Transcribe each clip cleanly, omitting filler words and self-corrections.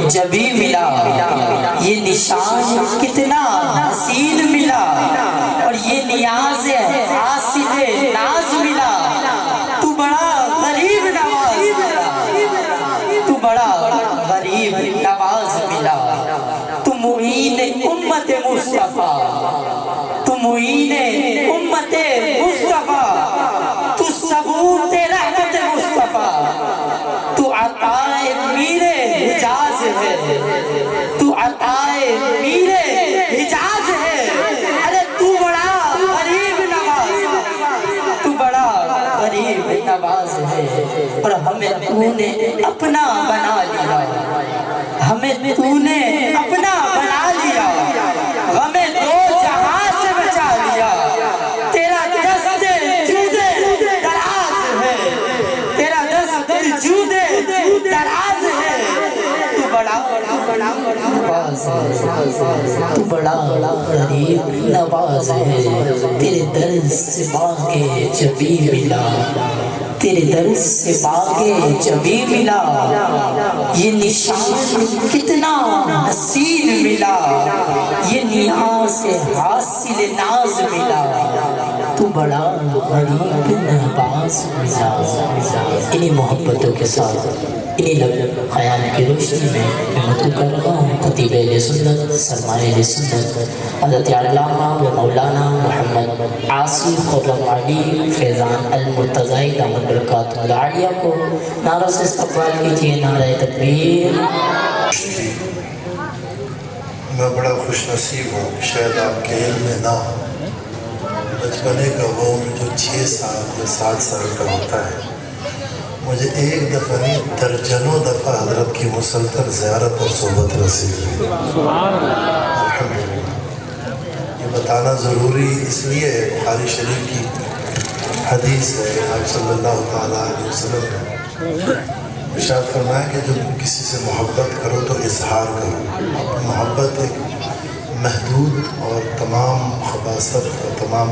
جبھی ملا، یہ نشان کتنا حسین ملا، اور یہ نیاز حاصل ناز ملا، تو بڑا غریب نواز ملا، تو بڑا غریب نواز ملا، تو معین امت مصطفیٰ، تو معین امت مصطفیٰ، تو ثبوت رحمت مصطفیٰ، تو عطائے میر حجاز ہے، تو عطائے میر حجاز ہے، ارے تو بڑا غریب نواز، تو بڑا غریب نواز ہے، اور ہمیں تو نے اپنا بنا لیا، ہمیں تو نے اپنا بنا لیا، ہمیں دو جہاں سے بچا لیا، تیرا دست جودے دراز ہے، تیرا دست جودے دراز ہے، تو بڑا نواز ہے، تو بڑا غریب نواز ہے، تیرے در سے مانگے جبھی ملا، تیرے در سے مانگے جبھی ملا، یہ نشان کتنا حسین ملا، یہ نیاز حاصل ناز ملا، تو بڑا غریب نواز ملا۔ انہی محبتوں کے ساتھ، انہی لب خیال کی روشنی میں مدعو کر رہا ہوں خطیب اہل سنت، سرمایہ اہل سنت، حضرت علامہ و مولانا محمد عاصی خرم علی فیضان المرتضی دامت برکاتہ العالیہ کو نعرہ سے استقبال کیجئے، نعرہ تکبیر۔ میں بڑا خوش نصیب ہوں، شاید آپ کے علم میں نہ ہو، بچپنے کا وہ جو 6 سال یا 7 سال کا ہوتا ہے، مجھے ایک دفعہ نہیں درجنوں دفعہ حضرت کی مسلسل زیارت اور صحبت نصیب ہے۔ الحمدللہ۔ یہ بتانا ضروری اس لیے ہے، بخاری شریف کی حدیث ہے، آپ صلی اللہ علیہ وسلم نے ارشاد فرمایا کہ جب کسی سے محبت کرو تو اظہار کرو۔ محبت ایک محدود اور تمام خباثت اور تمام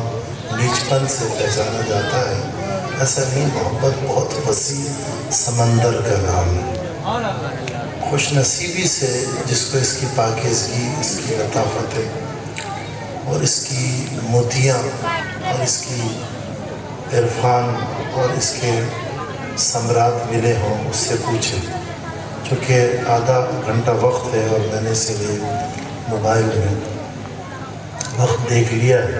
نیچپن سے پہچانا جاتا ہے، ایسا نہیں، محبت بہت وسیع سمندر کا نام ہے۔ خوش نصیبی سے جس کو اس کی پاکیزگی، اس کی لطافتیں اور اس کی موتیاں اور اس کی عرفان اور اس کے ثمرات ملے ہوں، اس سے پوچھیں، چونکہ آدھا گھنٹہ وقت ہے اور میں نے اسی لیے موبائل میں وقت دیکھ لیا ہے،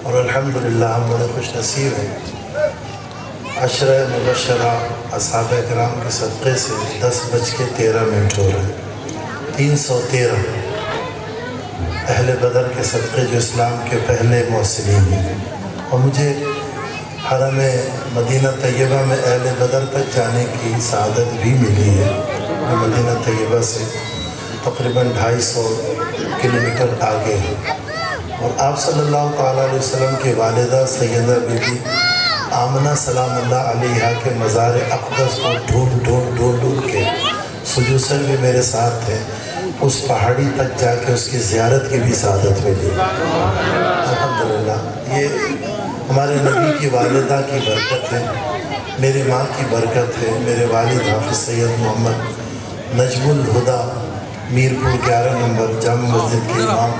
اور الحمدللہ ہم بڑے خوش نصیب ہیں۔ عشرہ مبشرہ اصحاب اکرام کے صدقے سے 10:13 ہو رہے ہیں، 313 اہل بدر کے صدقے جو اسلام کے پہلے محسنین ہیں، اور مجھے حرم مدینہ طیبہ میں اہل بدر تک جانے کی سعادت بھی ملی ہے۔ میں مدینہ طیبہ سے تقریباً 250 کلومیٹر آگے ہے، اور آپ صلی اللہ علیہ وسلم کے والدہ سیدہ بی بی آمنہ سلام اللہ علیہا کے مزار اقدس کو ڈھونڈ کے سجوسر بھی میرے ساتھ تھے، اس پہاڑی تک جا کے اس کی زیارت کی بھی سعادت ملی۔ الحمدللہ، یہ ہمارے نبی کی والدہ کی برکت ہے، میری ماں کی برکت ہے، میرے والد حافظ سید محمد نجم الہدا میرپور 11 نمبر جامع مسجد کے امام،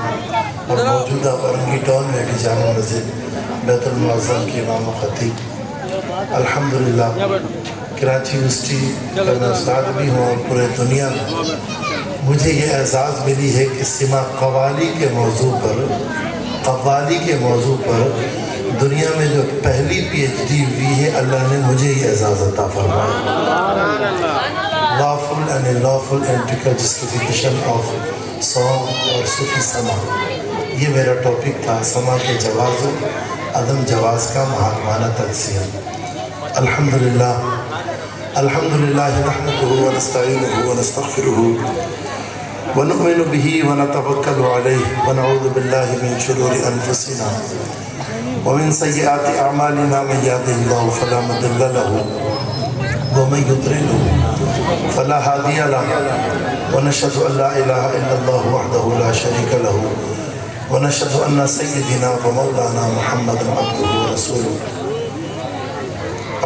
اور موجودہ اورنگی ٹاؤن میں بھی جامع مسجد بیت المعظم کے امام و خطیب۔ الحمدللہ کراچی یونیورسٹی کا میں استاد بھی ہوں، اور پورے دنیا میں مجھے یہ اعزاز ملی ہے کہ سما قوالی کے موضوع پر دنیا میں جو پہلی PhD ہوئی ہے، اللہ نے مجھے یہ اعزاز عطا فرمایا۔ lawful and unlawful ethical justification of song اور صوفی سما، یہ میرا ٹاپک تھا، سما کے جواز و عدم جواز کا محکمانہ تجزیہ۔ الحمدللہ الحمدللہ نحمده ونستعینه ونستغفره ونؤمن به ونتوکل علیہ ونعوذ باللہ من شرور انفسنا ومن سیئات اعمالنا، من یهده اللہ فلا مضل له ومن یضلل فلا ہادی له، ونشهد ان لا الہ الا اللہ وحدہ لا شریک له، ونشهد ان سیدنا ومولانا محمد عبدہ ورسولہ۔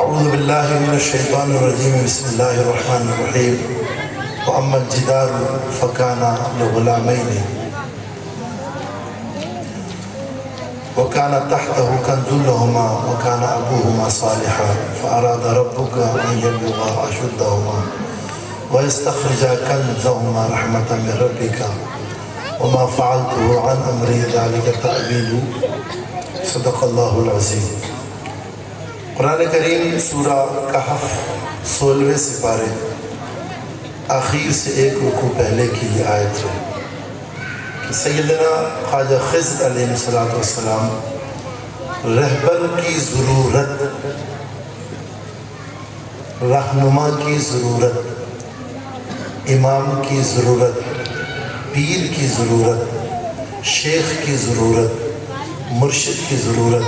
اعوذ باللہ من الشیطان الرجیم، بسم اللہ الرحمن الرحیم۔ وأما الجدار فكان لغلامين وكان تحته كنز لهما وكان أبوهما صالحا فأراد ربك أن يبلغا أشدهما ويستخرجا كنزهما رحمة من ربك وما فعلته عن أمري ذلك تأويل صدق الله العظيم۔ قرآن کریم سورہ کہف 16ویں سپارے آخر سے ایک رکوع پہلے کی یہ آیت ہے کہ سیدنا خواجہ خضر علیہ السلام رہبر کی ضرورت، رہنما کی ضرورت، امام کی ضرورت، پیر کی ضرورت، شیخ کی ضرورت، مرشد کی ضرورت،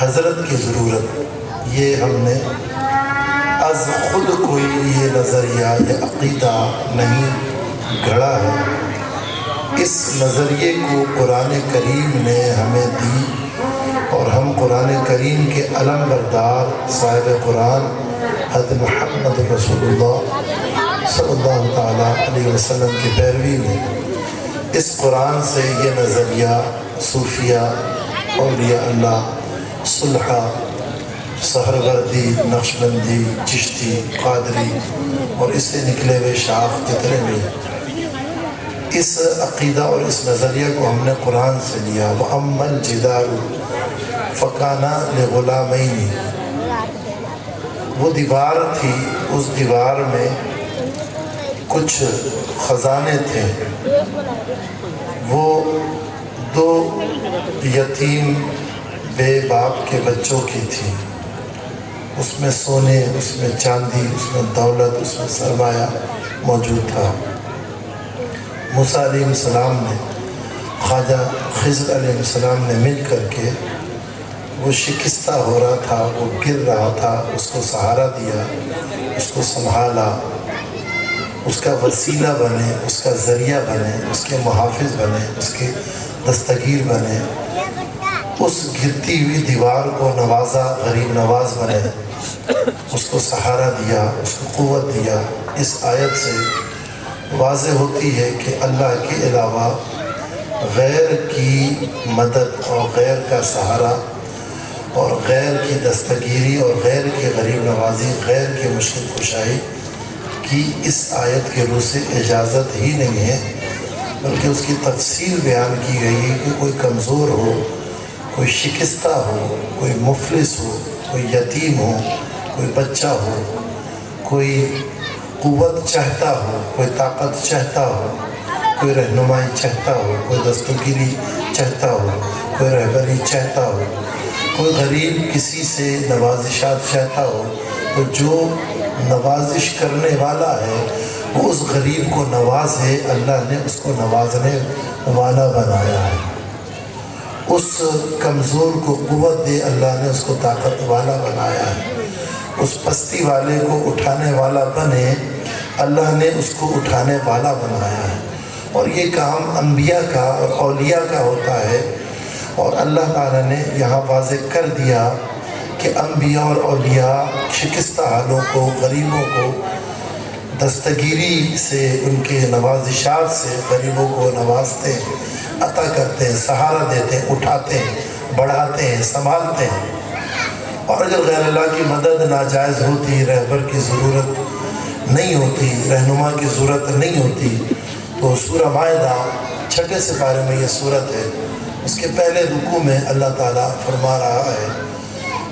حضرت کی ضرورت، یہ ہم نے از خود کوئی یہ نظریہ یا عقیدہ نہیں گھڑا ہے۔ اس نظریے کو قرآن کریم نے ہمیں دی اور ہم قرآن کریم کے علم بردار صاحب قرآن حضرت محمد رسول اللہ صلی اللہ تعالیٰ علیہ وسلم کی پیروی میں اس قرآن سے یہ نظریہ صوفیہ، اولیاء اللہ، صلحہ، سہروردی، نقشبندی، چشتی، قادری اور اس سے نکلے ہوئے شاخ جتنے بھی، اس عقیدہ اور اس نظریہ کو ہم نے قرآن سے لیا۔ وَأَمَّا الْجِدَارُ فَكَانَ لِغُلَامَيْنِ، وہ دیوار تھی، اس دیوار میں کچھ خزانے تھے، وہ دو یتیم بے باپ کے بچوں کی تھی، اس میں سونے، اس میں چاندی، اس میں دولت، اس میں سرمایہ موجود تھا۔ موسیٰ علیہ السلام نے خواجہ خضر علیہ السلام نے مل کر کے، وہ شکستہ ہو رہا تھا، وہ گر رہا تھا، اس کو سہارا دیا، اس کو سنبھالا، اس کا وسیلہ بنے، اس کا ذریعہ بنے، اس کے محافظ بنے، اس کے دستگیر بنے، اس گرتی ہوئی دیوار کو نوازا، غریب نواز بنے، اس کو سہارا دیا، اس کو قوت دیا۔ اس آیت سے واضح ہوتی ہے کہ اللہ کے علاوہ غیر کی مدد اور غیر کا سہارا اور غیر کی دستگیری اور غیر کی غریب نوازی، غیر کی مشکل کشائی کی اس آیت کے روح سے اجازت ہی نہیں ہے، بلکہ اس کی تفصیل بیان کی گئی ہے کہ کوئی کمزور ہو، کوئی شکستہ ہو، کوئی مفلس ہو، کوئی یتیم ہو، کوئی بچہ ہو، کوئی قوت چاہتا ہو، کوئی طاقت چاہتا ہو، کوئی رہنمائی چاہتا ہو، کوئی دستگیری چاہتا ہو، کوئی رہبری چاہتا ہو، کوئی غریب کسی سے نوازشات چاہتا ہو، تو جو نوازش کرنے والا ہے وہ اس غریب کو نوازے، اللہ نے اس کو نوازنے والا بنایا ہے۔ اس کمزور کو قوت دے، اللہ نے اس کو طاقت والا بنایا ہے۔ اس پستی والے کو اٹھانے والا بنے، اللہ نے اس کو اٹھانے والا بنایا ہے۔ اور یہ کام انبیاء کا اور اولیاء کا ہوتا ہے، اور اللہ تعالیٰ نے یہاں واضح کر دیا کہ انبیاء اور اولیاء شکستہ حالوں کو، غریبوں کو دستگیری سے، ان کے نوازشات سے غریبوں کو نوازتے ہیں، عطا کرتے ہیں، سہارا دیتے ہیں، اٹھاتے ہیں، بڑھاتے ہیں، سنبھالتے ہیں۔ اور اگر غیر اللہ کی مدد ناجائز ہوتی، رہبر کی ضرورت نہیں ہوتی، رہنما کی ضرورت نہیں ہوتی، تو سورہ مائدہ 6 سپارے میں یہ صورت ہے۔ اس کے پہلے رکوع میں اللہ تعالیٰ فرما رہا ہے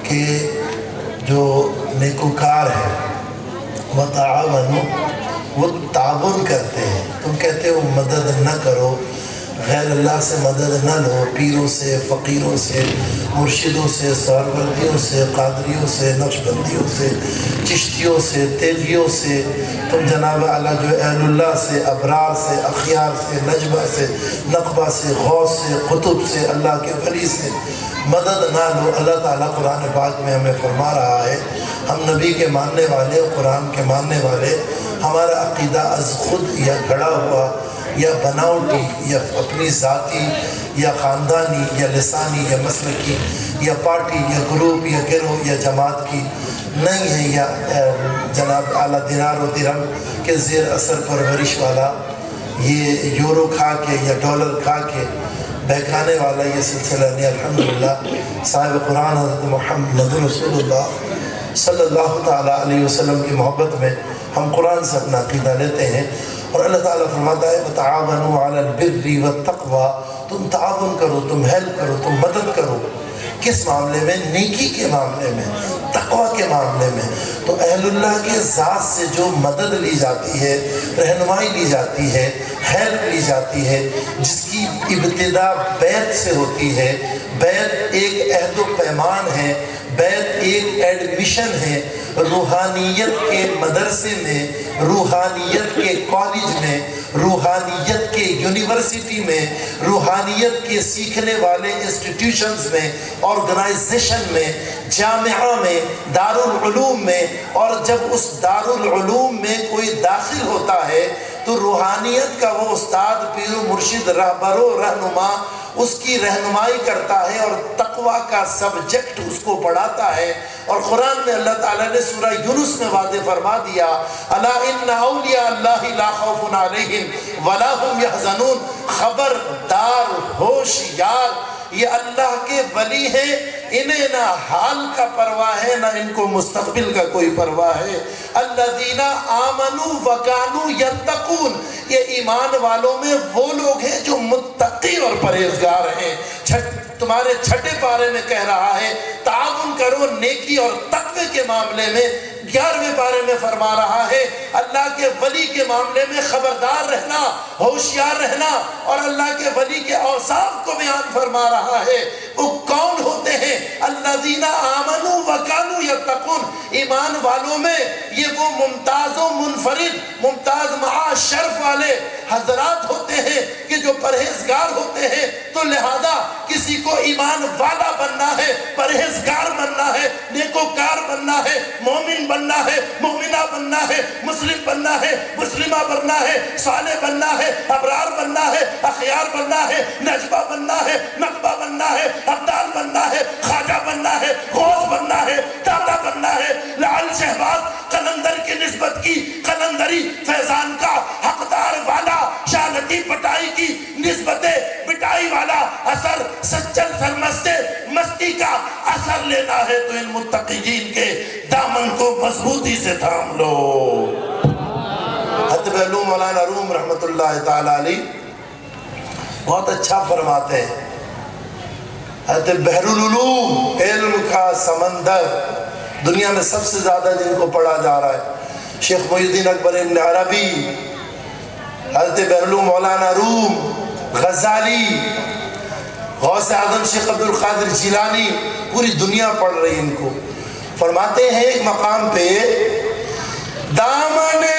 کہ جو نیکوکار ہے وَتَعَاوَنُوا، وہ تعاون کرتے ہیں۔ تم کہتے ہو مدد نہ کرو، غیر اللہ سے مدد نہ لو، پیروں سے، فقیروں سے، مرشدوں سے، سہروردیوں سے، قادریوں سے، نقشبندیوں سے، چشتیوں سے، تیغیوں سے، تم جناب اعلیٰ جو اہل اللہ سے، ابرار سے، اخیار سے، نجبہ سے، نقبہ سے، غوث سے، قطب سے، اللہ کے ولی سے مدد نہ لو۔ اللہ تعالیٰ قرآن پاک میں ہمیں فرما رہا ہے، ہم نبی کے ماننے والے، قرآن کے ماننے والے، ہمارا عقیدہ از خود یا گھڑا ہوا یا بناوٹی یا اپنی ذاتی یا خاندانی یا لسانی یا مسلکی یا پارٹی یا گروپ یا گروہ یا جماعت کی نہیں ہے، یا جناب اعلیٰ دینار و درہم کے زیر اثر پرورش والا، یہ یورو کھا کے یا ڈالر کھا کے بہکانے والا یہ سلسلہ نہیں۔ الحمدللہ صاحب قرآن حضرت محمد رسول اللہ صلی اللہ تعالیٰ علیہ وسلم کی محبت میں ہم قرآن سے اپنا عقیدہ لیتے ہیں، اور اللہ تعالیٰ فرماتا ہے وَتَعَاوَنُوا عَلَى الْبِرِّ وَالتَّقْوَى، تم تعاون کرو، تم ہیلپ کرو، تم مدد کرو۔ کس معاملے میں؟ نیکی کے معاملے میں، تقوی کے معاملے میں۔ تو اہل اللہ کے ذات سے جو مدد لی جاتی ہے، رہنمائی لی جاتی ہے، ہیلپ لی جاتی ہے، جس کی ابتدا بیعت سے ہوتی ہے۔ بیعت ایک عہد و پیمان ہے، بیعت ایک ایڈمیشن ہے روحانیت کے مدرسے میں، روحانیت کے کالج میں، روحانیت کے یونیورسٹی میں، روحانیت کے سیکھنے والے انسٹیٹیوشنز میں، آرگنائزیشن میں، جامعہ میں، دارالعلوم میں۔ اور جب اس دارالعلوم میں کوئی داخل ہوتا ہے تو روحانیت کا وہ استاد، پیر و مرشد، رہبر و رہنما اس کی رہنمائی کرتا ہے اور تقوی کا سبجیکٹ اس کو پڑھاتا ہے۔ اور قرآن میں اللہ تعالیٰ نے سورہ یونس میں واضح فرما دیا الا ان اولیاء اللہ لا خوف علیہم ولا هم یحزنون، خبردار، ہوشیار، یہ اللہ کے ولی ہیں، انہیں نہ حال کا پرواہ ہے، نہ ان کو مستقبل کا کوئی پرواہ ہے۔ الذین آمنوا وکانوا یتقون، یہ ایمان والوں میں وہ لوگ ہیں جو متقی اور پرہیزگار ہیں۔ تمہارے چھٹے پارے میں کہہ رہا ہے تعاون کرو نیکی اور تقوی کے معاملے میں۔ 11ویں پارے میں فرما رہا ہے اللہ کے ولی کے معاملے میں خبردار رہنا، ہوشیار رہنا، اور اللہ کے ولی کے اوصاف کو بیان فرما رہا ہے۔ وہ کون ہوتے ہیں؟ الذین آمنوا وکانوا یتقون، ایمان والوں میں یہ وہ ممتاز و منفرد، ممتاز مع شرف والے حضرات ہوتے ہیں کہ جو پرہیزگار ہوتے ہیں۔ تو لہذا کسی کو ایمان والا بننا ہے، پرہیزگار بننا ہے، نیکوکار بننا ہے، مومن بننا ہے، مومنہ بننا ہے، مسلم بننا ہے، مسلمہ بننا ہے، صالح بننا ہے، ابرار بننا ہے، اخیار بننا ہے، نجبہ بننا ہے، نقبہ بننا ہے، عبدال بننا ہے، خواجہ بننا ہے، غوث بننا ہے، دادا بننا ہے۔ لعل شہباز قلندر کی نسبت کی، قلندری فیضان کا حقدار والا، شاہ لطیف بٹائی کی نسبت بٹائی والا، اثر سچل سرمستے مستی کا اثر لینا ہے تو ان متقین کے دامن کو مضبوطی سے تھام لو۔ حضرت علوم مولانا روم رحمت اللہ تعالی علیہ بہت اچھا فرماتے ہیں۔ حضرت بحر العلوم، علم کا سمندر، دنیا میں سب سے زیادہ جن کو پڑھا جا رہا ہے، شیخ محی الدین اکبر ابن عربی، حضرت بحر العلوم مولانا روم، غزالی، غوث اعظم شیخ عبد القادر جیلانی، پوری دنیا پڑھ رہی ان کو۔ فرماتے ہیں ایک مقام پہ دامن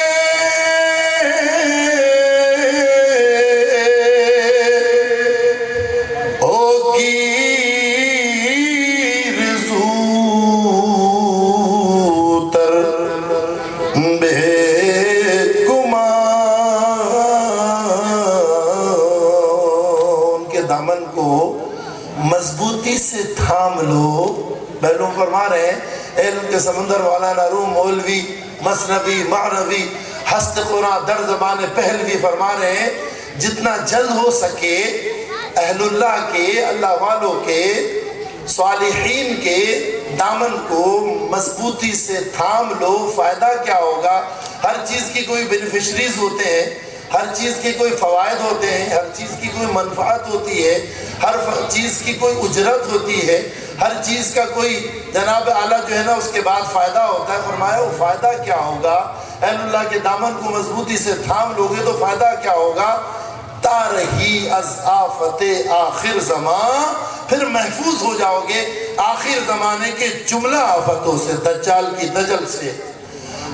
مضبوطی سے تھام لو۔ بہلوں فرما رہے ہیں علم کے سمندر مولانا روم مولوی مثنوی معنوی ہست قرآن در زبان پہلوی فرما رہے ہیں جتنا جلد ہو سکے اہل اللہ کے، اللہ والوں کے، صالحین کے دامن کو مضبوطی سے تھام لو۔ فائدہ کیا ہوگا؟ ہر چیز کی کوئی بینیفیشریز ہوتے ہیں، ہر چیز کے کوئی فوائد ہوتے ہیں، ہر چیز کی کوئی منفعت ہوتی ہے، ہر چیز کی کوئی اجرت ہوتی ہے، ہر چیز کا کوئی جناب اعلیٰ جو ہے نا اس کے بعد فائدہ ہوتا ہے۔ فرمایا وہ فائدہ کیا ہوگا؟ اہل اللہ کے دامن کو مضبوطی سے تھام لوگے تو فائدہ کیا ہوگا؟ تارہی از آفت آخر زمان، پھر محفوظ ہو جاؤ گے آخر زمانے کے جملہ آفتوں سے، دجال کی دجل سے،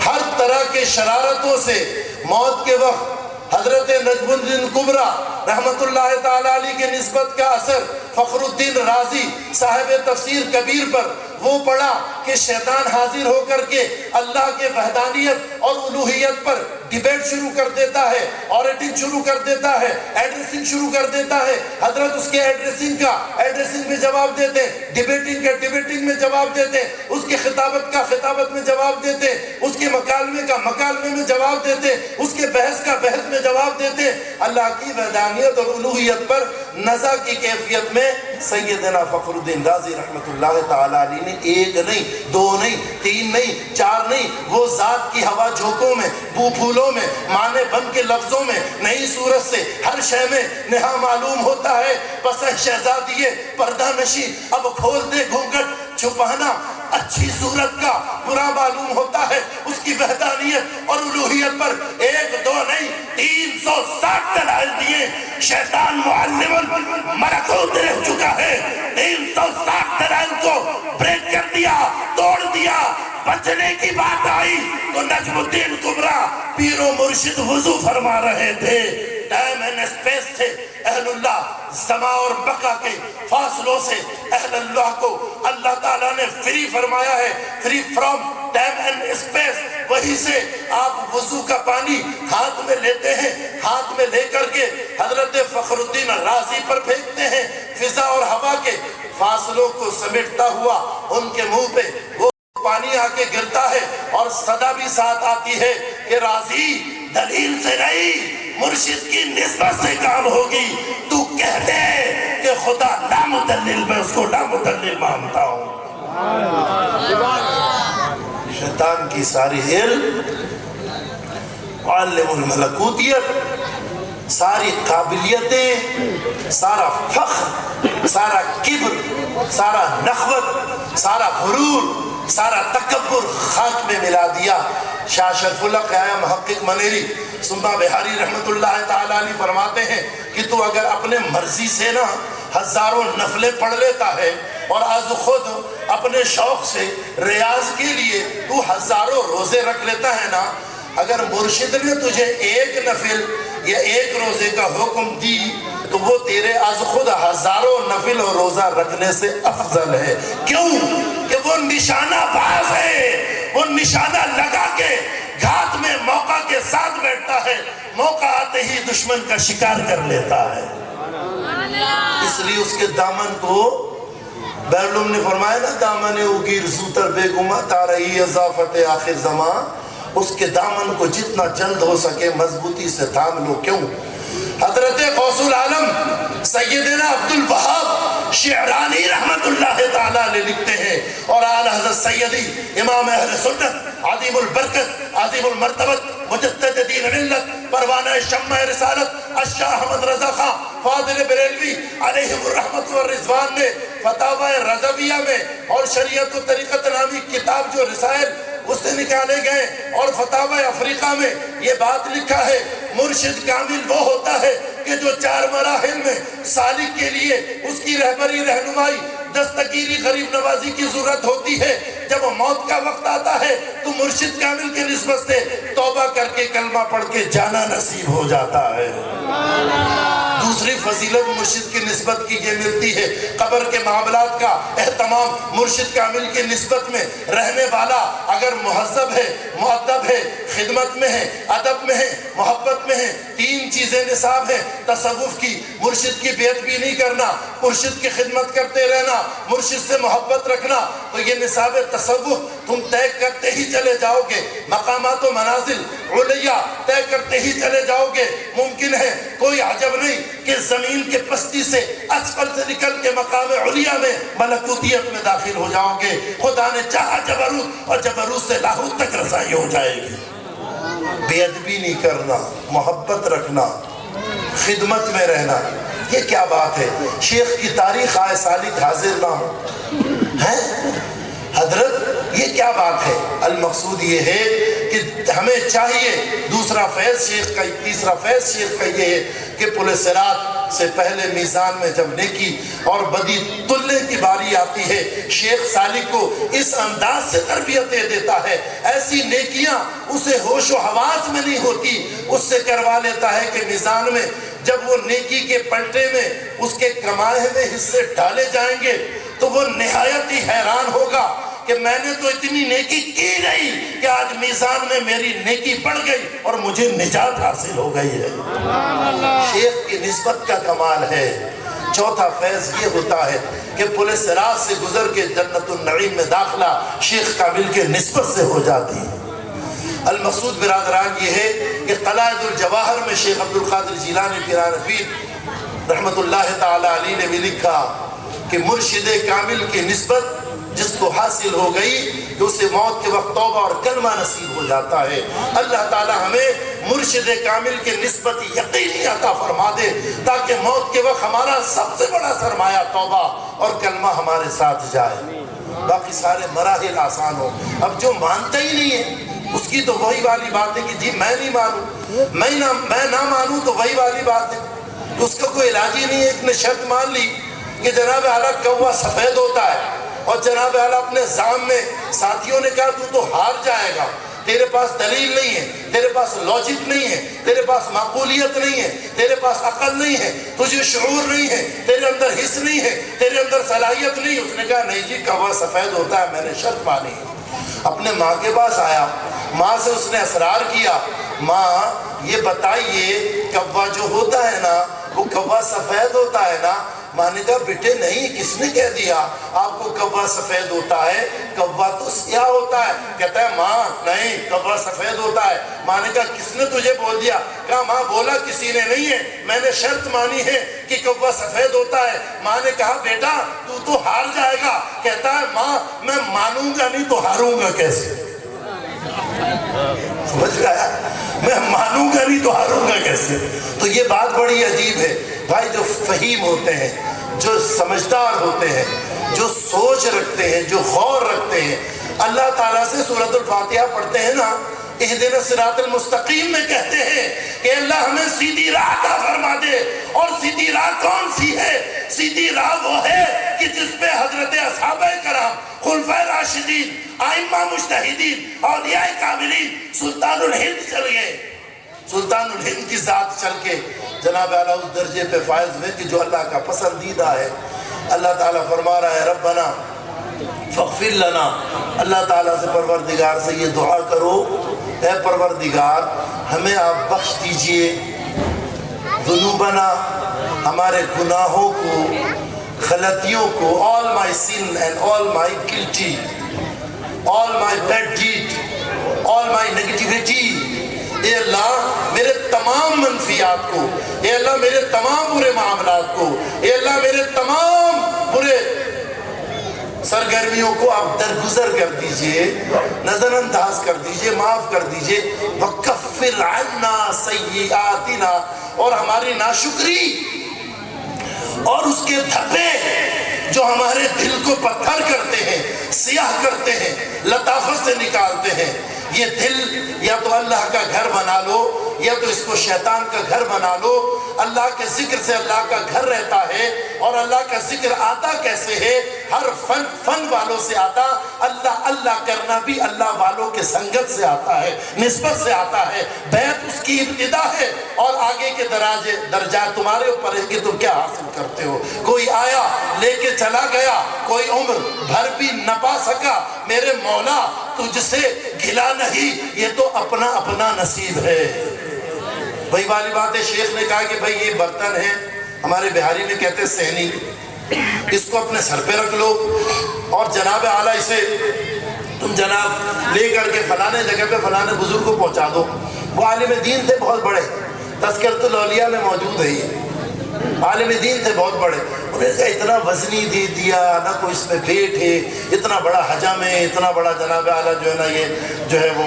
ہر طرح کے شرارتوں سے۔ موت کے وقت حضرت نجم الدین کبریٰ رحمت اللہ تعالیٰ علیہ کے نسبت کا اثر فخر الدین رازی صاحب تفسیر کبیر پر وہ پڑھا کہ شیطان حاضر ہو کر کے اللہ کے وحدانیت اور الوہیت پر ڈیبیٹ شروع کر دیتا ہے، اوریٹنگ شروع کر دیتا ہے، ایڈریسنگ شروع کر دیتا ہے۔ حضرت اس کے ایڈریسنگ میں جواب دیتے، ڈیبیٹنگ کا ڈیبیٹنگ میں جواب دیتے، اس کے خطابت کا خطابت میں جواب دیتے، اس کے مکالمے کا مکالمے میں جواب دیتے، اس کے بحث کا بحث میں جواب دیتے۔ اللہ کی وحدانیت اور الوہیت پر نزا کی کیفیت میں سیدنا فخر الدین رازی رحمت اللہ تعالی علیہ نے ایک نہیں، دو نہیں، تین نہیں، چار نہیں، وہ ذات کی ہوا جھونکوں میں، بو پھولوں میں، معنی بن کے لفظوں میں، نئی صورت سے ہر شے میں نہا معلوم ہوتا ہے۔ پس شہزادیے پردہ نشی اب کھول دے گھونگھٹ، چھپانا اچھی صورت کا برا معلوم ہوتا ہے۔ اس کی وحدانیت اور الوہیت پر ایک دو نہیں 360 دلائل دیے۔ شیطان معلم الملکوت رہ چکا ہے، 360 دلائل کو بریک کر دیا، توڑ دیا۔ بچنے کی بات آئی تو نجم الدین کبریٰ پیر و مرشد وضو فرما رہے تھے۔ ٹائم اینڈ اسپیس تھے، اہل اللہ سما اور بقا کے فاصلوں سے اہل اللہ کو اللہ تعالیٰ نے فری فرمایا ہے، free from time and space. وہی سے آپ وضو کا پانی ہاتھ میں لیتے ہیں، ہاتھ میں لے کر کے حضرت فخر الدین رازی پر پھینکتے ہیں، فضا اور ہوا کے فاصلوں کو سمیٹتا ہوا ان کے منہ پہ وہ پانی آ کے گرتا ہے، اور صدا بھی ساتھ آتی ہے کہ رازی دلیل سے نہیں مرشد کی نسبت سے کام ہوگی۔ تو کہہ دے کہ خدا لامدلل، میں اس کو لامدلل مانتا ہوں۔ شیطان کی ساری علم، معلم الملکوتیت، ساری قابلیتیں، سارا فخر، سارا کبر، سارا نخوت، سارا غرور، سارا تکبر خاک میں ملا دیا۔ شاہ شرف اللہ قیاء محقق منیری سنبا بہاری رحمت اللہ تعالیٰ علیہ فرماتے ہیں کہ تو اگر اپنے مرضی سے نا ہزاروں نفلیں پڑھ لیتا ہے، اور از خود اپنے شوق سے ریاض کے لیے تو ہزاروں روزے رکھ لیتا ہے نا، اگر مرشد نے تجھے ایک نفل یا ایک روزے کا حکم دی تو وہ تیرے از خود ہزاروں نفل اور روزہ رکھنے سے افضل ہے۔ کیوں؟ کہ وہ نشانہ باز ہے، وہ نشانہ لگا کے گھات میں موقع کے ساتھ بیٹھتا ہے، موقع آتے ہی دشمن کا شکار کر لیتا ہے۔ اس لیے اس کے دامن کو بیرلوم نے فرمایا نا، دامن اگیر زوتر بے گما تارہی اضافت آخر زمان، اس کے دامن کو جتنا جلد ہو سکے مضبوطی سے تھام لو۔ کیوں؟ حضرت غوث العالم سیدنا عبد الوہاب شعرانی رحمت اللہ تعالیٰ علیہ لکھتے ہیں، اور اعلیٰ حضرت سیدی امام اہل سنت عظیم البرکت عظیم المرتبت مجدد دین ملت پروانہ شمع رسالت الشاہ احمد رضا خان فاضل بریلوی علیہم الرحمت والرضوان نے فتاوی رضویہ میں اور شریعت و طریقت نامی کتاب جو رسائل اس سے نکالے گئے، اور فتاوی افریقہ میں یہ بات لکھا ہے، مرشد کامل وہ ہوتا ہے کہ جو 4 مراحل میں سالک کے لیے اس کی رہبری رہنمائی دستگیری غریب نوازی کی ضرورت ہوتی ہے۔ جب موت کا وقت آتا ہے تو مرشد کامل کے نسبت سے توبہ کر کے کلمہ پڑھ کے جانا نصیب ہو جاتا ہے۔ دوسری فضیلت مرشد کی نسبت کی یہ ملتی ہے، قبر کے معاملات کا اہتمام مرشد کامل کی نسبت میں رہنے والا اگر مہذب ہے، مؤدب ہے، خدمت میں ہے، ادب میں ہے، محبت میں ہے، 3 چیزیں نصاب ہیں تصوف کی: مرشد کی بیعت بھی نہیں کرنا، مرشد کی خدمت کرتے رہنا، مرشد سے محبت رکھنا، تو یہ نصاب تصوف تم طے کرتے ہی چلے جاؤ گے، مقامات و منازل علیہ طے کرتے ہی چلے جاؤ گے۔ ممکن ہے کوئی عجب نہیں کہ زمین کے پستی سے اسفل سے نکل کے مقام علیہ میں ملکوتیت میں داخل ہو جاؤ گے۔ خدا نے چاہا جبروت، اور جبروت سے لاہوت تک رسائی ہو جائے گی۔ بے ادبی نہیں کرنا، محبت رکھنا، خدمت میں رہنا، یہ کیا بات ہے؟ شیخ کی تاریخ آئے سالک حاضر نہ ہو ہے حضرت، یہ کیا بات ہے؟ المقصود یہ ہے کہ ہمیں چاہیے، دوسرا فیض شیخ کا، تیسرا فیض شیخ کا یہ ہے کہ پل صراط سے پہلے میزان میں جب نیکی اور بدی تلنے کی باری آتی ہے، شیخ سالک کو اس انداز سے تربیتیں دیتا ہے، ایسی نیکیاں اسے ہوش و حواس میں نہیں ہوتی، اس سے کروا لیتا ہے کہ میزان میں جب وہ نیکی کے پلٹے میں اس کے کمائے ہوئے حصے ڈالے جائیں گے تو وہ نہایت ہی حیران ہوگا کہ میں نے تو اتنی نیکی کی نہیں کہ آج میزان میں میری نیکی بڑھ گئی اور مجھے نجات حاصل ہو گئی ہے۔ شیخ کی نسبت کا کمال ہے۔ چوتھا فیض یہ ہوتا ہے کہ پل صراط سے گزر کے جنت النعیم میں داخلہ شیخ کامل کے نسبت سے ہو جاتی ہے۔ المقصود برادران یہ ہے کہ قلائد الجواہر میں شیخ عبد القادر جیلانی پیران پیر رحمت اللہ تعالی علیہ نے بھی لکھا کہ مرشد کامل کی نسبت جس کو حاصل ہو گئی کہ اسے موت کے وقت توبہ اور کلمہ نصیب ہو جاتا ہے۔ اللہ تعالی ہمیں مرشد کامل کی نسبت یقینی عطا فرما دے تاکہ موت کے وقت ہمارا سب سے بڑا سرمایہ توبہ اور کلمہ ہمارے ساتھ جائے، باقی سارے مراحل آسان ہو۔ اب جو مانتا ہی نہیں ہے اس کی تو وہی والی بات ہے کہ جی میں نہیں مانوں، میں نہ مانوں تو وہی والی بات ہے، اس کا کوئی علاج ہی نہیں ہے۔ ایک نے شرط مان لی کہ جناب اعلیٰ کوا سفید ہوتا ہے اور جناب اعلیٰ اپنے زام میں ساتھیوں نے کہا تو ہار جائے گا، تیرے پاس دلیل نہیں ہے، تیرے پاس لاجک نہیں ہے، تیرے پاس معقولیت نہیں ہے، تیرے پاس عقل نہیں ہے، تجھے شعور نہیں ہے، تیرے اندر حس نہیں ہے، تیرے اندر صلاحیت نہیں۔ اس نے کہا نہیں جی کوا سفید ہوتا ہے، میں نے شرط مانی۔ اپنے ماں کے پاس آیا، ماں سے اس نے اسرار کیا، ماں یہ بتائیے کوا جو ہوتا ہے نا وہ کوا سفید ہوتا ہے نا؟ ماں نے کہا بیٹے نہیں، کس نے کہہ دیا آپ کو کوا سفید ہوتا ہے؟ کوا تو سیاہ ہوتا ہے۔ کہتا ہے ماں نہیں کوا سفید ہوتا ہے۔ ماں نے کہا کس نے تجھے بول دیا؟ کہا ماں بولا کسی نے نہیں ہے، میں نے شرط مانی ہے کہ کوا سفید ہوتا ہے۔ ماں نے کہا بیٹا تو ہار جائے گا۔ کہتا ہے ماں میں مانوں گا نہیں تو ہاروں گا کیسے؟ سمجھ گیا؟ میں مانوں گا نہیں تو ہاروں گا کیسے؟ تو یہ بات بڑی عجیب ہے بھائی۔ جو فہیم ہوتے ہیں، جو سمجھدار ہوتے ہیں، جو سوچ رکھتے ہیں، جو غور رکھتے ہیں، اللہ تعالیٰ سے سورۃ الفاتحہ پڑھتے ہیں نا، اہدنا الصراط المستقیم میں کہتے ہیں کہ اللہ ہمیں سیدھی راہ عطا فرما دے۔ اور سیدھی راہ کون سی ہے؟ سیدھی راہ وہ ہے کہ جس پہ حضرت اصحابہ کرام، خلفائے راشدین، ائمہ مجتہدین، اولیاء کاملین، سلطان الہند چل گئے۔ سلطان الہند کی ذات چل کے جناب اعلیٰ اس درجے پہ فائز ہوئے کہ جو اللہ کا پسندیدہ ہے۔ اللہ تعالیٰ فرما رہا ہے ربنا فاغفر لنا، اللہ تعالیٰ سے پروردگار سے یہ دعا کرو اے پروردگار ہمیں آپ بخش دیجئے ذنوبنا، ہمارے گناہوں کو، غلطیوں کو، all my sin and all my guilty, all my bad deed, all my negativity۔ اے اللہ میرے تمام منفیات کو، اے اللہ میرے تمام برے معاملات کو، اے اللہ میرے تمام برے سرگرمیوں کو آپ درگزر کر دیجئے، نظر انداز کر دیجئے، معاف کر دیجئے۔ وَكَفِّرْ عَنَّا سَيِّئَاتِنَا، اور ہماری ناشکری اور اس کے دھبے جو ہمارے دل کو پتھر کرتے ہیں، سیاہ کرتے ہیں، لطافت سے نکالتے ہیں۔ یہ دل یا تو اللہ کا گھر بنا لو یا تو اس کو شیطان کا گھر بنا لو۔ اللہ کے ذکر سے اللہ کا گھر رہتا ہے، اور اللہ کا ذکر آتا کیسے ہے؟ ہر فن والوں سے آتا۔ اللہ اللہ کرنا بھی اللہ والوں کے سنگت سے آتا ہے، نسبت سے آتا ہے۔ بیعت اس کی ابتدا ہے اور آگے کے درجات تمہارے اوپر ہے کہ تم کیا حاصل کرتے ہو۔ کوئی آیا لے کے چلا گیا، کوئی عمر بھر بھی نہ پا سکا، میرے مولا تجھ سے گھلا نہیں، یہ تو اپنا اپنا نصیب ہے۔ وہی والی بات ہے، شیخ نے کہا کہ بھائی یہ برتن ہے، ہمارے بہاری میں کہتے ہیں سہنی، اس کو اپنے سر پہ رکھ لو اور جناب اعلیٰ اسے تم جناب لے کر کے فلانے جگہ پہ فلانے بزرگ کو پہنچا دو۔ وہ عالم دین تھے بہت بڑے، تذکرۃ الاولیاء میں موجود ہے، یہ عالم دین تھے بہت بڑے۔ انہیں کہا اتنا وزنی دے دیا، نہ کوئی اس میں ویٹ ہے، اتنا بڑا حجم ہے، اتنا بڑا جناب اعلیٰ جو ہے نا یہ جو ہے وہ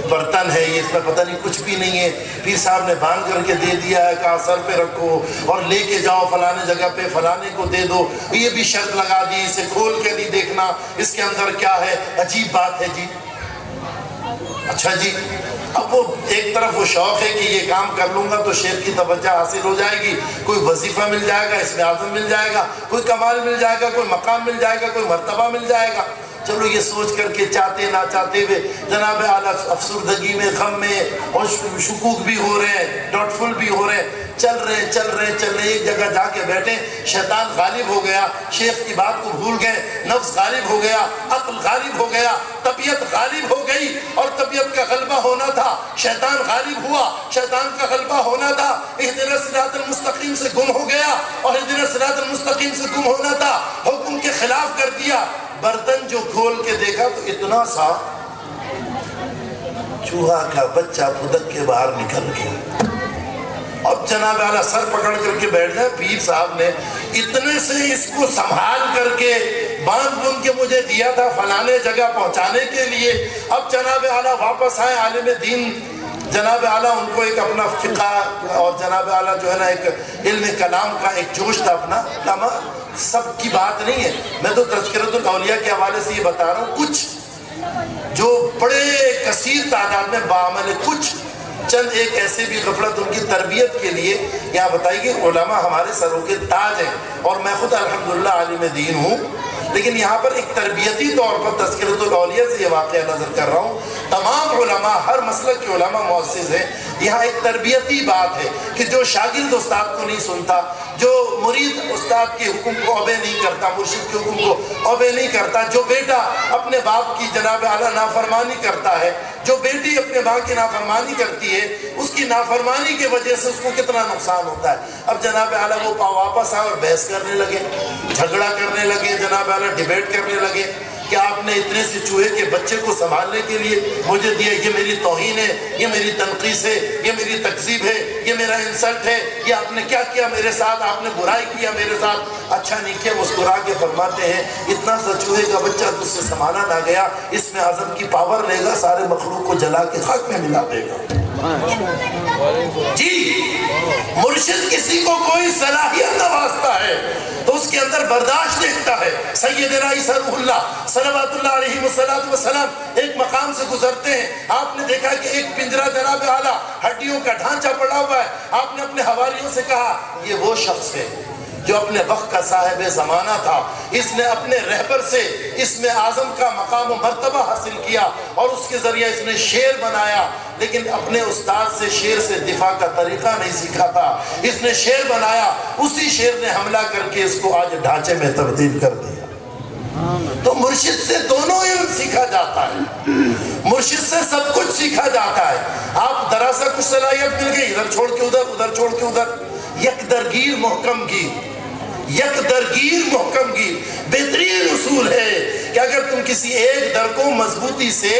برتن ہے، یہ اس میں پتہ نہیں کچھ بھی نہیں ہے۔ پیر صاحب نے باندھ کر کے دے دیا ہے، کہا سر پہ رکھو اور لے کے جاؤ فلانے جگہ پہ فلانے کو دے دو۔ یہ بھی شرط لگا دی، اسے کھول کے نہیں دیکھنا اس کے اندر کیا ہے۔ عجیب بات ہے جی۔ اچھا جی، اب وہ ایک طرف وہ شوق ہے کہ یہ کام کر لوں گا تو شیخ کی توجہ حاصل ہو جائے گی، کوئی وظیفہ مل جائے گا، اسم اعظم مل جائے گا، کوئی کمال مل جائے گا، کوئی مقام مل جائے گا، کوئی مرتبہ مل جائے گا۔ چلو یہ سوچ کر کے چاہتے نہ چاہتے ہوئے جناب اعلیٰ افسردگی میں، غم میں، اور شکوک بھی ہو رہے ہیں، ڈاؤٹ فل بھی ہو رہے ہیں، چل رہے ایک جگہ جا کے بیٹھے، شیطان غالب ہو گیا، شیخ کی بات کو بھول گئے، نفس غالب ہو گیا، عقل غالب ہو گیا، طبیعت غالب ہو گئی، اور طبیعت کا غلبہ ہونا تھا، شیطان غالب ہوا، شیطان کا غلبہ ہونا تھا، اہدنا الصراط المستقیم سے گم ہو گیا، اور اہدنا الصراط المستقیم سے گم ہونا تھا، حکم کے خلاف کر دیا۔ برتن جو کھول کے دیکھا تو اتنا سا چوہا کا بچہ پھدک کے باہر نکل گیا۔ اب جناب اعلیٰ سر پکڑ کر کے بیٹھ جائے، پیر صاحب نے اتنے سے اس کو سنبھال کر کے باندھ بن کے مجھے دیا تھا فلانے جگہ پہنچانے کے لیے۔ اب جناب اعلیٰ واپس آئے، عالم دین جناب اعلیٰ ان کو ایک اپنا فقہ اور جناب اعلیٰ جو ہے نا ایک علم کلام کا ایک جوش تھا اپنا، علامہ سب کی بات نہیں ہے، میں تو تذکرۃ الاولیاء کے حوالے سے یہ بتا رہا ہوں، کچھ جو بڑے کثیر تعداد میں بعمل، کچھ چند ایک ایسے بھی غفلت ان کی تربیت کے لیے یہاں بتائی گئی۔ علماء ہمارے سروں کے تاج ہیں، اور میں خود الحمدللہ عالم دین ہوں، لیکن یہاں پر ایک تربیتی طور پر تذکرۃ الاولیاء سے یہ واقعہ نظر کر رہا ہوں۔ تمام علماء، ہر مسلک کے علماء معزز ہیں، یہاں ایک تربیتی بات ہے کہ جو شاگرد استاد کو نہیں سنتا، جو مرید استاد کے حکم کو اوبے نہیں کرتا، مرشد کے حکم کو اوبے نہیں کرتا، جو بیٹا اپنے باپ کی جناب اعلیٰ نافرمانی کرتا ہے، جو بیٹی اپنے باپ کی نافرمانی کرتی ہے، اس کی نافرمانی کی وجہ سے اس کو کتنا نقصان ہوتا ہے۔ اب جناب اعلیٰ وہ واپس آئے اور بحث کرنے لگے، جھگڑا کرنے لگے، جناب اعلیٰ ڈیبیٹ کرنے لگے کہ آپ نے اتنے سے چوہے کے بچے کو سنبھالنے کے لیے مجھے دیا، یہ میری توہین ہے، یہ میری تنقیص ہے، یہ میری تکذیب ہے، یہ میرا انسلٹ ہے، یہ آپ نے کیا کیا میرے ساتھ، آپ نے برائی کیا میرے ساتھ۔ اچھا نہیں کیا، مسکرا کے فرماتے ہیں اتنا سا چوہے کا بچہ تجھ سے سنبھالا نہ گیا، اس میں عزم کی پاور لے گا، سارے مخلوق کو جلا کے خاک میں ملا دے گا۔ جی مرشد کسی کو کوئی صلاحیت نوازتا ہے تو اس کے اندر برداشت دیکھتا ہے۔ سیدنا عیسیٰ روح اللہ صلوات اللہ علیہ وسلم ایک مقام سے گزرتے ہیں، آپ نے دیکھا کہ ایک پنجرہ جناب اعلیٰ ہڈیوں کا ڈھانچہ پڑا ہوا ہے، آپ نے اپنے حواریوں سے کہا یہ وہ شخص ہے جو اپنے وقت کا صاحب زمانہ تھا، اس نے اپنے رہبر سے اسم اعظم کا مقام و مرتبہ حاصل کیا، اور اس کے ذریعے اس نے شعر بنایا، لیکن اپنے استاد سے شعر سے دفاع کا طریقہ نہیں سیکھا تھا، اس نے شعر بنایا، اسی شعر نے حملہ کر کے اس کو آج ڈھانچے میں تبدیل کر دیا۔ تو مرشد سے دونوں علم سیکھا جاتا ہے، مرشد سے سب کچھ سیکھا جاتا ہے۔ آپ دراصل کچھ صلاحیت مل گئی، ادھر چھوڑ کے ادھر، ادھر چھوڑ کے ادھر، یک درگیر محکم کی، یک درگیر محکم کی بہترین اصول ہے کہ اگر تم کسی ایک در کو مضبوطی سے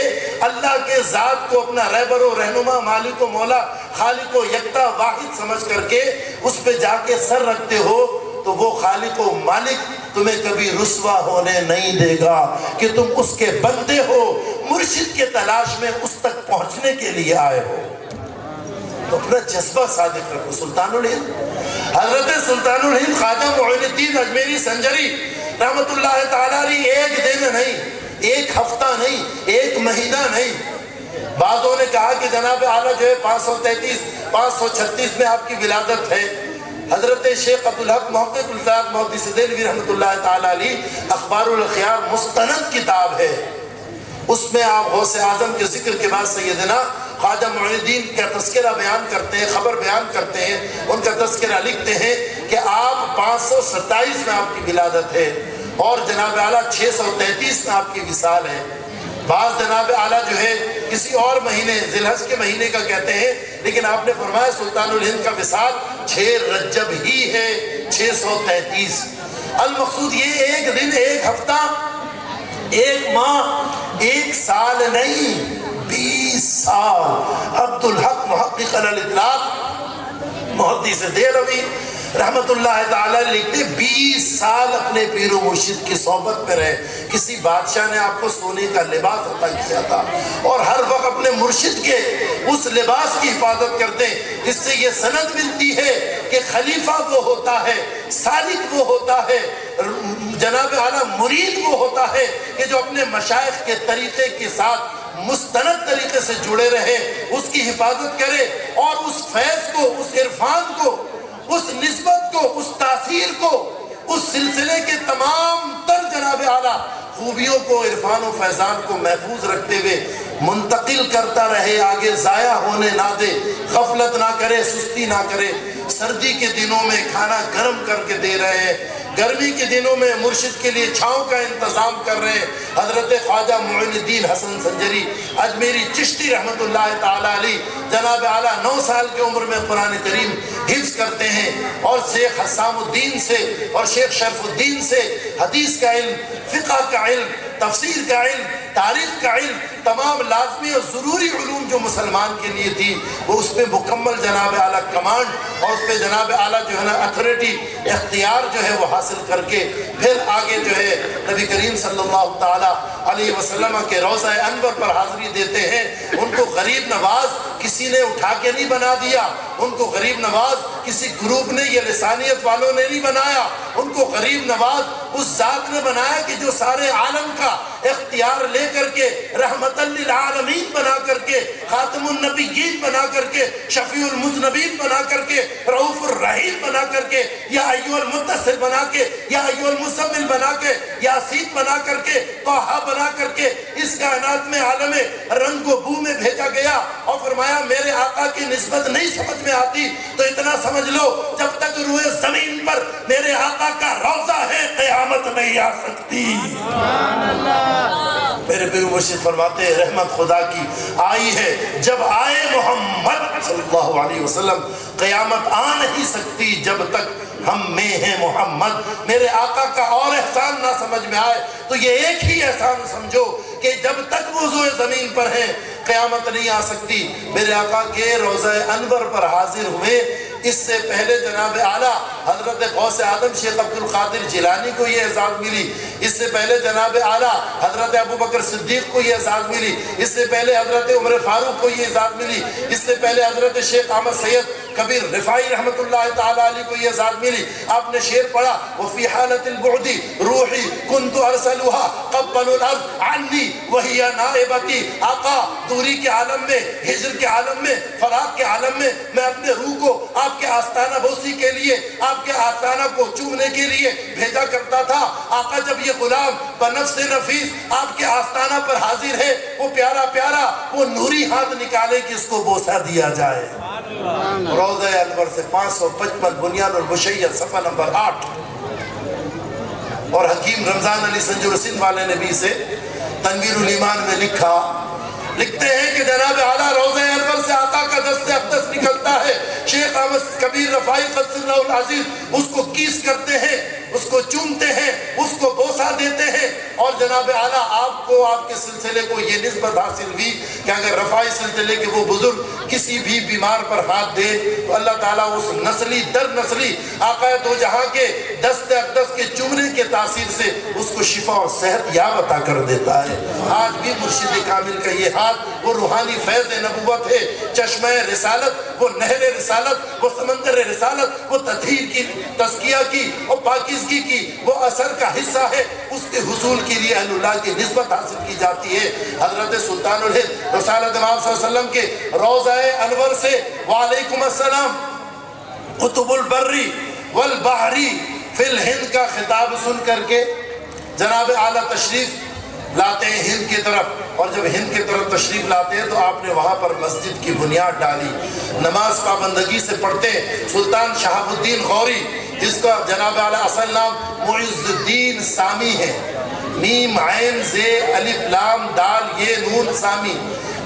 اللہ کے ذات کو اپنا رہبر و رہنما، مالک و مولا، خالق و یکتا واحد سمجھ کر کے اس پہ جا کے سر رکھتے ہو تو وہ خالق و مالک تمہیں کبھی رسوا ہونے نہیں دے گا کہ تم اس کے بندے ہو، مرشد کے تلاش میں اس تک پہنچنے کے لیے آئے ہو۔ تو اپنا جذبہ صادق رکھو۔ سلطان الہند حضرت سلطان الہند خواجہ معین الدین اجمیری سنجری رحمت اللہ تعالیٰ علیہ ایک دن نہیں، ایک ہفتہ نہیں، ایک مہینہ نہیں، بعضوں نے کہا کہ جناب اعلیٰ جو ہے 536 میں آپ کی ولادت ہے۔ حضرت شیخ عبدالحق محقق الفاظ محدث دہلوی رحمت اللہ تعالیٰ علیہ اخبار الاخیار مستند کتاب ہے، اس میں آپ غوث اعظم کے ذکر کے بعد سیدنا خواجہ معین الدین کا تذکرہ بیان کرتے ہیں، خبر بیان کرتے ہیں، ان کا تذکرہ لکھتے ہیں کہ آپ 527 میں آپ کی ولادت ہے، اور جناب اعلیٰ 633 میں آپ کی وصال ہے۔ بعض جناب اعلیٰ جو ہے کسی اور مہینے ذی الحج کے مہینے کا کہتے ہیں، لیکن آپ نے فرمایا سلطان الہند کا وصال 6 رجب ہی ہے، 633۔ المقصود یہ ایک دن، ایک ہفتہ، ایک ماہ، ایک سال نہیں، 20 سال۔ عبدالحق محقق الاطلاق محدث دہلوی رحمت اللہ تعالیٰ لکھتے 20 سال اپنے پیر و مرشد کی صحبت میں رہے۔ کسی بادشاہ نے آپ کو سونے کا لباس عطا کیا تھا، اور ہر وقت اپنے مرشد کے اس لباس کی حفاظت کرتے ہیں۔ اس سے یہ سند ملتی ہے کہ خلیفہ وہ ہوتا ہے، سالک وہ ہوتا ہے، جناب اعلیٰ مرید وہ ہوتا ہے کہ جو اپنے مشائخ کے طریقے کے ساتھ مستند طریقے سے جڑے رہے، اس کی حفاظت کرے، اور اس فیض کو، اس عرفان کو، اس نسبت کو، اس تاثیر کو، اس سلسلے کے تمام تر جناب جناب اعلیٰ خوبیوں کو، عرفان و فیضان کو محفوظ رکھتے ہوئے منتقل کرتا رہے، آگے ضائع ہونے نہ دے، غفلت نہ کرے، سستی نہ کرے۔ سردی کے دنوں میں کھانا گرم کر کے دے رہے ہیں، گرمی کے دنوں میں مرشد کے لیے چھاؤں کا انتظام کر رہے ہیں۔ حضرت خواجہ معین الدین حسن سنجری اجمیری چشتی رحمت اللہ تعالیٰ علیہ جناب اعلیٰ 9 سال کی عمر میں قرآن کریم حفظ کرتے ہیں، اور شیخ حسام الدین سے اور شیخ شرف الدین سے حدیث کا علم، فقہ کا علم، تفسیر کا علم، تاریخ کا علم، تمام لازمی اور ضروری علوم جو مسلمان کے لیے تھی وہ اس پہ مکمل جناب اعلیٰ کمانڈ اور اس پہ جناب اعلیٰ جو ہے نا اتھارٹی، اختیار جو ہے وہ حاصل کر کے پھر آگے جو ہے نبی کریم صلی اللہ تعالیٰ علیہ وسلم کے روضہ انور پر حاضری دیتے ہیں۔ ان کو غریب نواز کسی نے اٹھا کے نہیں بنا دیا، ان کو غریب نواز کسی گروپ نے یا لسانیت والوں نے نہیں بنایا، ان کو غریب نواز اس ذات نے بنایا کہ جو سارے عالم کا اختیار لے کر کے رحمت للعالمین بنا کر کے، خاتم النبیین بنا کر کے، شفیع المذنبین بنا کر کے، رؤوف الرحیم بنا کر کے، یا ایھا المدثر بنا کے، یا ایھا المزمل بنا کے، یاسین بنا کر کے، طٰہٰ بنا کر کے اس کائنات میں عالم رنگ و بو میں بھیجا گیا، اور فرمایا میرے آقا کی نسبت نہیں سمجھ میں آتی تو اتنا سمجھ لو جب تک روئے زمین پر میرے آقا کا روضہ ہے قیامت نہیں آ سکتی۔ میرے پیر مرشد فرماتے ہیں رحمت خدا کی آئی ہے جب آئے محمد صلی اللہ علیہ وسلم، قیامت آ نہیں سکتی جب تک ہم میں ہیں محمد۔ میرے آقا کا اور احسان نہ سمجھ میں آئے تو یہ ایک ہی احسان سمجھو کہ جب تک وہ روئے زمین پر ہیں قیامت نہیں آ سکتی۔ میرے آقا کے روضہ انور پر حاضر ہوئے، اس سے پہلے جناب اعلیٰ حضرت غوث اعظم شیخ عبد القادر جیلانی کو یہ اعزاز ملی، اس سے پہلے جناب اعلیٰ حضرت ابو بکر صدیق کو یہ اعزاز ملی، اس سے پہلے حضرت عمر فاروق کو یہ اعزاز ملی، اس سے پہلے حضرت شیخ احمد سید کبیر رفاعی رحمت اللہ تعالیٰ علیہ کو یہ اعزاز ملی۔ آپ نے شعر پڑھا وفی حالت البعد روحی کنت ارسلها قبل الارض عنی وہی نائبتی۔ آقا دوری کے عالم میں، ہجر کے عالم میں، فراق کے عالم میں میں اپنے روح کو آپ کے آستانہ بوسی کے لیے، آپ کے آستانہ کو چومنے کے لیے بھیجا کرتا تھا۔ آقا جب یہ غلام بنفس نفیس آپ کے آستانہ پر حاضر ہے، وہ پیارا پیارا وہ نوری ہاتھ نکالے کہ اس کو بوسہ دیا جائے۔ روضہ انور سے 555 بنیان المشید صفحہ نمبر 8۔ اور حکیم رمضان علی سنجور سندھ والے نے بھی اسے تنویر الایمان میں لکھتے ہیں کہ جناب اعلیٰ روضہ انور سے آقا کا دست اقدس نکلتا ہے، شیخ احمد کبیر رفاعی قدس اللہ العزیز اس کو کیس کرتے ہیں، اس کو چومتے ہیں، اس کو بوسہ دیتے ہیں، اور جناب اعلیٰ آپ کو، آپ کے سلسلے کو یہ نسبت حاصل ہوئی کہ اگر رفاعی سلسلے کے وہ بزرگ کسی بھی بیمار پر ہاتھ دے تو اللہ تعالیٰ اس نسلی در نسلی آقا دو جہاں کے دست اقدس کے چومنے کے تاثیر سے اس کو شفا اور صحت یاب عطا کر دیتا ہے۔ آج بھی مرشد کامل کا یہ ہاتھ وہ روحانی فیض نبوت ہے، چشمہ رسالت، وہ نہر رسالت، وہ سمندر رسالت، وہ تطہیر کی، تزکیہ کی اور پاکیزگی کی وہ اثر کا حصہ ہے۔ اس کے حصول کے لیے اہل اللہ کی نسبت حاصل کی جاتی ہے۔ حضرت سلطان الہند رسالت امام صلی اللہ علیہ وسلم کے روضہ انور سے وعلیکم السلام قطب البری والبحری فی الہند کا خطاب سن کر کے جناب اعلیٰ تشریف لاتے ہیں ہند کی طرف، اور جب ہند کی طرف تشریف لاتے ہیں تو آپ نے وہاں پر مسجد کی بنیاد ڈالی، نماز پابندگی سے پڑھتے ہیں۔ سلطان شہاب الدین غوری جس کا جناب اعلیٰ اصل نام معز الدین سامی ہے، میم عین زے الف لام دال یہ نون سامی،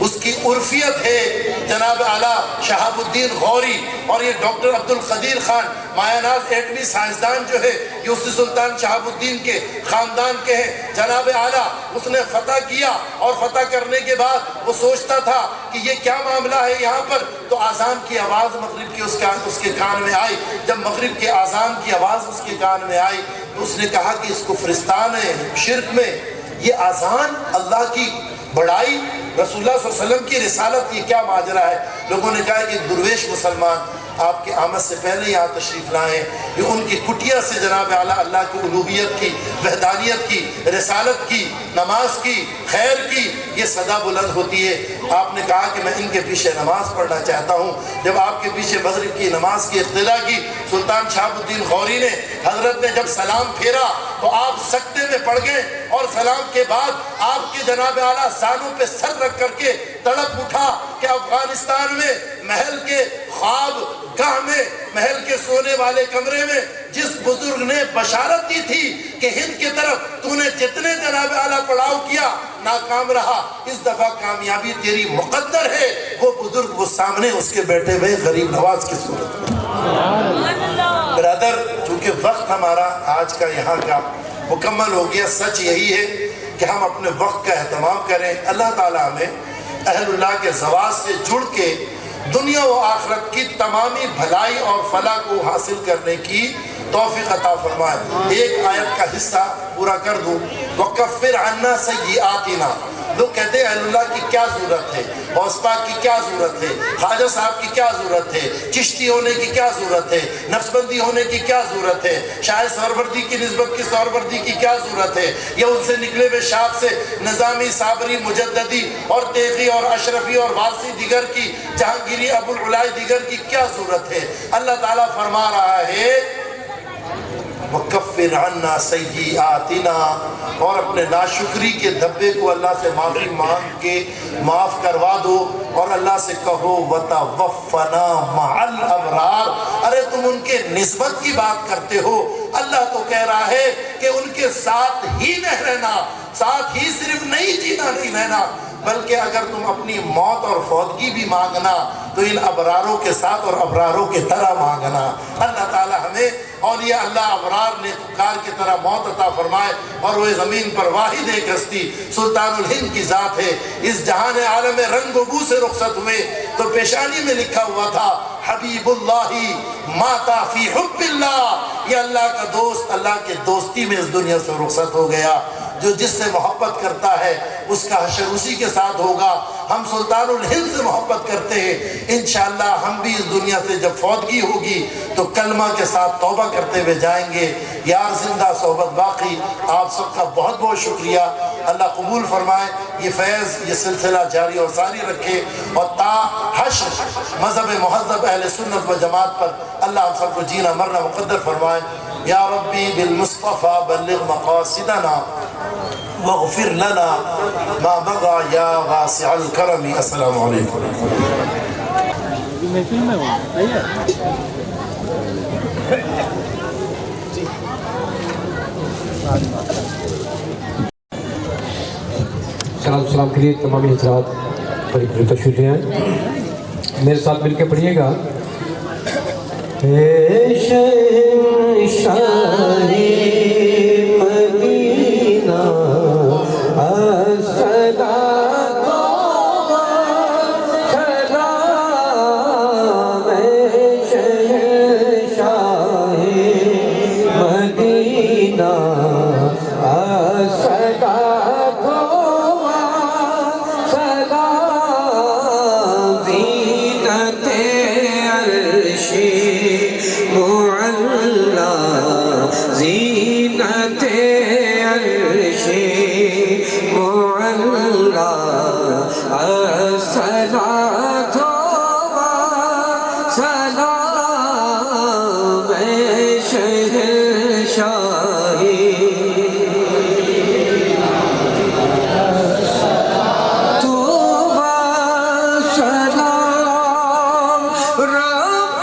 اس کی عرفیت ہے جناب اعلیٰ شہاب الدین غوری، اور یہ ڈاکٹر عبد القدیر خان مایاناز ایٹمی سائنسدان جو ہے یوسف سلطان شہاب الدین کے خاندان کے ہیں۔ جناب اعلیٰ اس نے فتح کیا، اور فتح کرنے کے بعد وہ سوچتا تھا کہ یہ کیا معاملہ ہے یہاں پر، تو آذان کی آواز مغرب کی اس کے کان میں آئی۔ جب مغرب کے آذان کی آواز اس کے کان میں آئی تو اس نے کہا کہ اس کفرستان ہے، شرک میں یہ آذان اللہ کی بڑائی، رسول اللہ صلی اللہ علیہ وسلم کی رسالت، یہ کیا ماجرا ہے؟ لوگوں نے کہا کہ درویش مسلمان آپ کے آمد سے پہلے یہاں تشریف لائیں، یہ ان کی کٹیا سے جناب اعلیٰ اللہ کی الوہیت کی، وحدانیت کی، رسالت کی، نماز کی، خیر کی یہ صدا بلند ہوتی ہے۔ آپ نے کہا کہ میں ان کے پیچھے نماز پڑھنا چاہتا ہوں۔ جب آپ کے پیچھے مغرب کی نماز کی اقتدا کی، سلطان شہاب الدین غوری نے، حضرت نے جب سلام پھیرا تو آپ سجدے میں پڑ گئے، اور سلام کے بعد آپ کے جناب اعلیٰ زانوں پہ سر رکھ کر کے تڑپ اٹھا کہ افغانستان میں محل کے خواب گاہ میں، محل کے سونے والے کمرے میں جس بزرگ نے بشارت دی تھی کہ ہند کی طرف تو نے جتنے جناب اعلیٰ پڑاؤ کیا ناکام رہا، اس دفعہ کامیابی تیری مقدر ہے، وہ بزرگ وہ سامنے اس کے بیٹھے ہوئے غریب نواز کی صورت میں۔ برادر، چونکہ وقت ہمارا آج کا یہاں کا مکمل ہو گیا، سچ یہی ہے کہ ہم اپنے وقت کا اہتمام کریں۔ اللہ تعالیٰ ہمیں اہل اللہ کے زواج سے جڑ کے دنیا و آخرت کی تمامی بھلائی اور فلاح کو حاصل کرنے کی توفیق عطا فرمائے۔ ایک آیت کا حصہ پورا کر دوں، وَكَفِّرْ عَنَّا سَيِّئَاتِنَا۔ لوگ کہتے ہیں اہل اللہ کی کیا ضرورت ہے، غوث پاک کی کیا ضرورت ہے، خواجہ صاحب کی کیا ضرورت ہے، چشتی ہونے کی کیا ضرورت ہے، نقشبندی ہونے کی کیا ضرورت ہے، شاہ سہروردی کی نسبت کی سہروردی کی کیا ضرورت ہے، یا ان سے نکلے ہوئے شاخ سے نظامی، صابری، مجددی اور تیغی اور اشرفی اور وارسی دیگر کی، جہانگیری، ابو العلائی دیگر کی کیا ضرورت ہے؟ اللہ تعالیٰ فرما رہا ہے وَكَفِّرْ عَنَّا سَيِّئَاتِنَا، اور اپنے ناشکری کے دھبے کو اللہ سے معافی مانگ کے معاف کروا دو، اور اللہ سے کہو وَتَوَفَّنَا مَعَ الْأَبْرَارِ۔ ارے تم ان کے نسبت کی بات کرتے ہو، اللہ تو کہہ رہا ہے کہ ان کے ساتھ ہی نہ رہنا، ساتھ ہی صرف نہیں جینا نہیں رہنا، بلکہ اگر تم اپنی موت اور فوتگی بھی مانگنا تو ان ابراروں کے ساتھ اور ابراروں کے طرح مانگنا۔ اللہ تعالی ہمیں اولیاء اللہ ابرار نیکوکار کی طرح موت عطا فرمائے، اور وہ زمین پر واحد ایک ہستی سلطان الہند کی ذات ہے۔ اس جہان عالم رنگ و بو سے رخصت ہوئے تو پیشانی میں لکھا ہوا تھا حبیب اللہ ماتا فی حب اللہ، یہ اللہ کا دوست اللہ کے دوستی میں اس دنیا سے رخصت ہو گیا۔ جو جس سے محبت کرتا ہے اس کا حشر اسی کے ساتھ ہوگا۔ ہم سلطان الہند سے محبت کرتے ہیں، انشاءاللہ ہم بھی اس دنیا سے جب فوتگی ہوگی تو کلمہ کے ساتھ توبہ کرتے ہوئے جائیں گے۔ یار زندہ صحبت باقی۔ آپ سب کا بہت بہت شکریہ، اللہ قبول فرمائے، یہ فیض یہ سلسلہ جاری اور ساری رکھے، اور تا حشر مذہب مہذب اہل سنت و جماعت پر اللہ ہم سب کو جینا مرنا مقدر فرمائے۔ یا ربی بالمصطفیٰ بلغ مقاصدنا واغفر لنا ما بغى یا واسع الکرم۔ السلام علیکم۔ سلام کے لیے تمامی حضرات بڑی تشریف لے آئیں، میرے ساتھ مل کے پڑھیے گا۔ اے شہنشاہ مدینہ الصلاۃ والسلام، اے شہنشاہ مدینہ الصلاۃ والسلام، زینت عرش معلا، زینت عرش معلا، الصلاۃ والسلام، اے شہنشاہی تو سلام رب